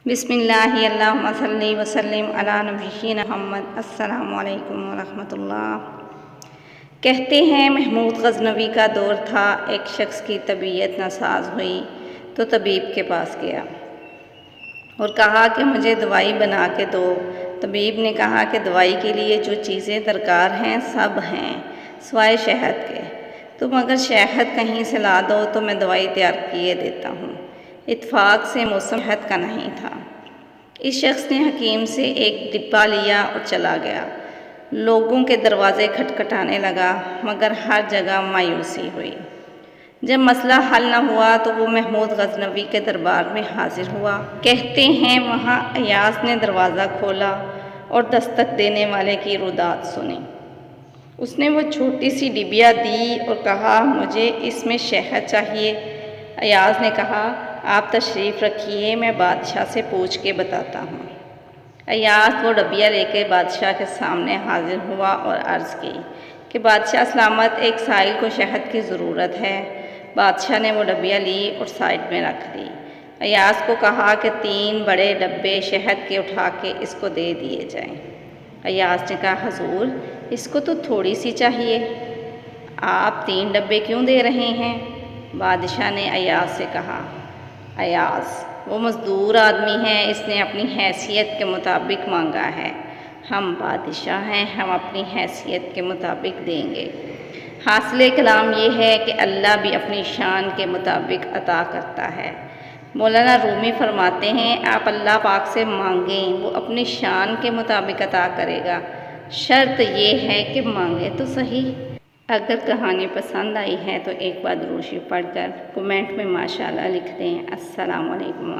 बिस्मिल्लाहि अल्लाहुम्मा सल्ली व सल्लिम अला नबिय्यिना मुहम्मद। अस्सलामु अलैकुम व रहमतुल्लाह। कहते हैं महमूद गज़नवी का दौर था। एक शख्स की तबीयत नासाज हुई तो तबीब के पास गया और कहा कि मुझे दवाई बना के दो। तबीब ने कहा कि दवाई के लिए जो चीज़ें दरकार हैं सब हैं सिवाय शहद के। तुम अगर शहद कहीं से ला दो तो मैं दवाई तैयार किए देता हूँ। इत्फाक से मौसम शहद का नहीं था। इस शख्स ने हकीम से एक डिब्बा लिया और चला गया। लोगों के दरवाज़े खटखटाने लगा मगर हर जगह मायूसी हुई। जब मसला हल न हुआ तो वो महमूद गज़नवी के दरबार में हाजिर हुआ। कहते हैं वहाँ अयास ने दरवाज़ा खोला और दस्तक देने वाले की रुदात सुनी। उसने वो छोटी सी डिबिया दी और कहा, मुझे इसमें शहद चाहिए। अयास ने कहा, आप तशरीफ़ रखिए, मैं बादशाह से पूछ के बताता हूँ। अयास वो डबिया लेकर बादशाह के सामने हाजिर हुआ और अर्ज़ की कि बादशाह सलामत, एक साइल को शहद की ज़रूरत है। बादशाह ने वो डबिया ली और साइड में रख दी। अयास को कहा कि 3 बड़े डब्बे शहद के उठा के इसको दे दिए जाएं। अयास ने कहा, हजूर इसको तो थोड़ी सी चाहिए, आप 3 डब्बे क्यों दे रहे हैं? बादशाह ने अयास से कहा, अयास वो मज़दूर आदमी है, इसने अपनी हैसियत के मुताबिक मांगा है। हम बादशाह हैं, हम अपनी हैसियत के मुताबिक देंगे। हासिल कलाम ये है कि अल्लाह भी अपनी शान के मुताबिक अता करता है। मौलाना रूमी फरमाते हैं, आप अल्लाह पाक से मांगें, वो अपनी शान के मुताबिक अता करेगा। शर्त ये है कि मांगे तो सही। अगर कहानी पसंद आई है तो एक बार दुरूद शरीफ पढ़कर कमेंट में माशाअल्लाह लिख दें। अस्सलामु अलैकुम।